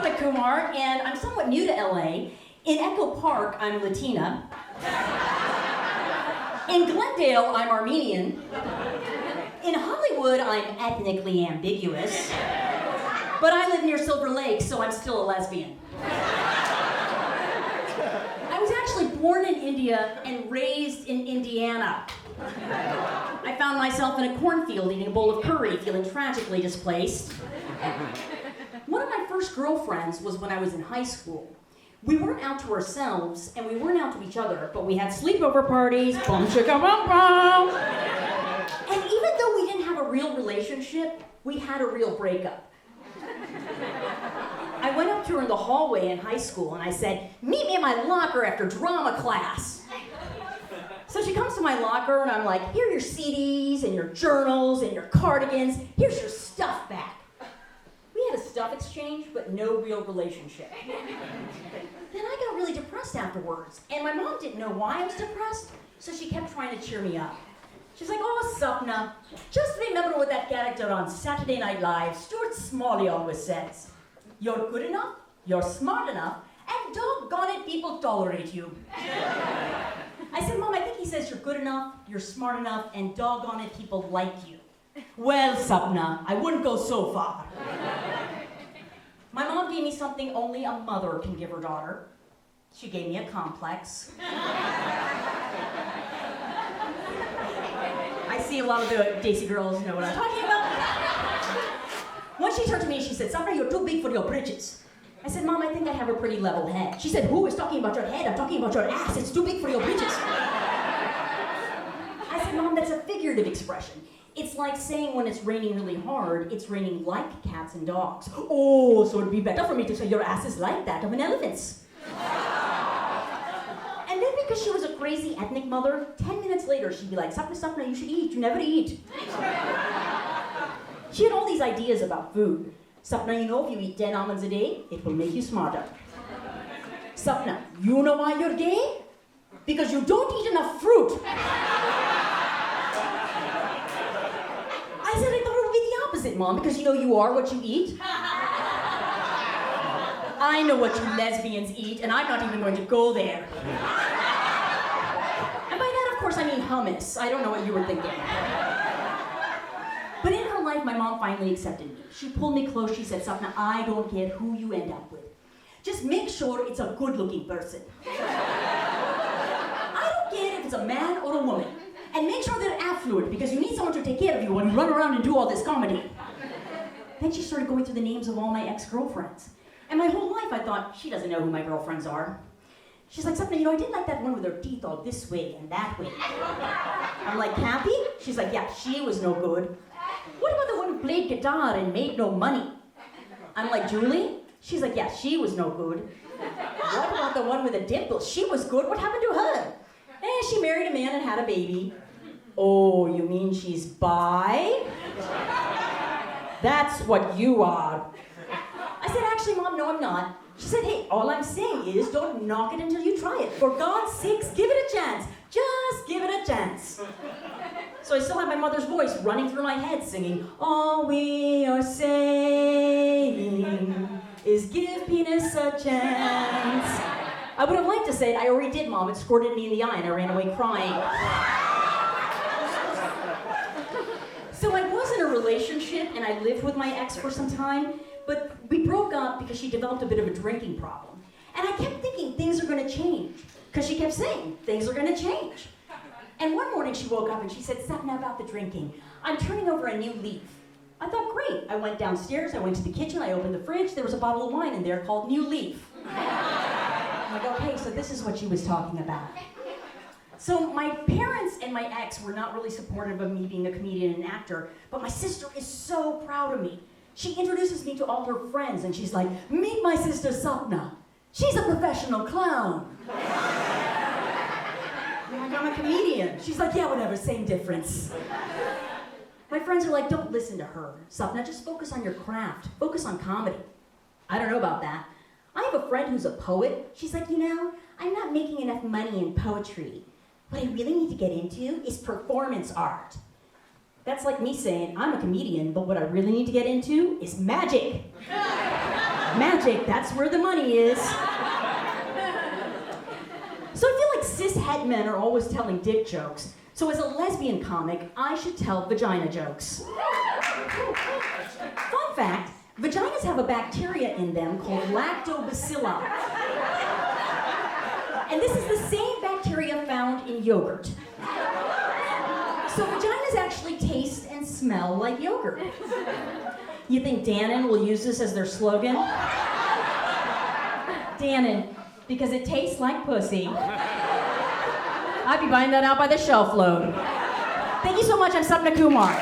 Sapna Kumar, and I'm somewhat new to LA. In Echo Park, I'm Latina. In Glendale, I'm Armenian. In Hollywood, I'm ethnically ambiguous. But I live near Silver Lake, so I'm still a lesbian. I was actually born in India and raised in Indiana. I found myself in a cornfield eating a bowl of curry, feeling tragically displaced. One of my first girlfriends was when I was in high school. We weren't out to ourselves, and we weren't out to each other, but we had sleepover parties, bum chicka bum bum. And even though we didn't have a real relationship, we had a real breakup. I went up to her in the hallway in high school, and I said, "Meet me in my locker after drama class." So she comes to my locker, and I'm like, "Here are your CDs, and your journals, and your cardigans. Here's your stuff back." We had a stuff exchange, but no real relationship. Then I got really depressed afterwards, and my mom didn't know why I was depressed, so she kept trying to cheer me up. She's like, "Oh, Sapna, just remember what that character on Saturday Night Live, Stuart Smalley, always says. You're good enough, you're smart enough, and doggone it, people tolerate you." I said, "Mom, I think he says you're good enough, you're smart enough, and doggone it, people like you." "Well, Sapna, I wouldn't go so far." My mom gave me something only a mother can give her daughter. She gave me a complex. I see a lot of the Daisy girls know what I'm talking about. Once she turned to me and she said, "Sapna, you're too big for your britches." I said, "Mom, I think I have a pretty level head." She said, "Who is talking about your head? I'm talking about your ass. It's too big for your britches." I said, "Mom, that's a figurative expression. It's like saying when it's raining really hard, it's raining like cats and dogs." "Oh, so it'd be better for me to say your ass is like that of an elephant's." And then because she was a crazy ethnic mother, 10 minutes later she'd be like, "Sapna, Sapna, you should eat. You never eat." She had all these ideas about food. "Sapna, you know if you eat 10 almonds a day, it will make you smarter." "Sapna, you know why you're gay? Because you don't eat enough fruit." I said, "I thought it would be the opposite, Mom, because you know you are what you eat." "I know what you lesbians eat, and I'm not even going to go there." And by that, of course, I mean hummus. I don't know what you were thinking. But in her life, my mom finally accepted me. She pulled me close. She said, "Sapna, I don't care who you end up with. Just make sure it's a good-looking person. I don't care if it's a man or a woman. And make sure they're affluent, because you need someone to take care of you when you run around and do all this comedy." Then she started going through the names of all my ex-girlfriends. And my whole life I thought, she doesn't know who my girlfriends are. She's like, "Sapna, you know, I did like that one with her teeth all this way and that way." I'm like, "Kathy?" She's like, "Yeah, she was no good." "What about the one who played guitar and made no money?" I'm like, "Julie?" She's like, "Yeah, she was no good." "What about the one with the dimples? She was good. What happened to her?" She married a man and had a baby." "Oh, you mean she's bi?" "That's what you are." I said, "Actually, Mom, no, I'm not." She said, "Hey, all I'm saying is don't knock it until you try it. For God's sakes, give it a chance. Just give it a chance." So I still have my mother's voice running through my head singing, "All we are saying is give penis a chance." I would have liked to say it. I already did, Mom. It squirted me in the eye and I ran away crying. So I was in a relationship and I lived with my ex for some time, but we broke up because she developed a bit of a drinking problem. And I kept thinking things are going to change, because she kept saying things are going to change. And one morning she woke up and she said, "Sapna, about the drinking. I'm turning over a new leaf." I thought, great. I went downstairs, I went to the kitchen, I opened the fridge, there was a bottle of wine in there called New Leaf. I'm like, okay, so this is what she was talking about. So my parents and my ex were not really supportive of me being a comedian and actor, but my sister is so proud of me. She introduces me to all her friends and she's like, "Meet my sister Sapna. She's a professional clown." I'm like, "I'm a comedian." She's like, "Yeah, whatever, same difference." My friends are like, "Don't listen to her, Sapna, just focus on your craft. Focus on comedy." I don't know about that. I have a friend who's a poet. She's like, "You know, I'm not making enough money in poetry. What I really need to get into is performance art." That's like me saying, "I'm a comedian, but what I really need to get into is magic." Magic, that's where the money is. So I feel like cis-het men are always telling dick jokes. So as a lesbian comic, I should tell vagina jokes. Fun fact, vaginas have a bacteria in them called lactobacilli. And this is the same bacteria found in yogurt. So vaginas actually taste and smell like yogurt. You think Dannon will use this as their slogan? Dannon, because it tastes like pussy. I'd be buying that out by the shelf load. Thank you so much, I'm Sapna Kumar.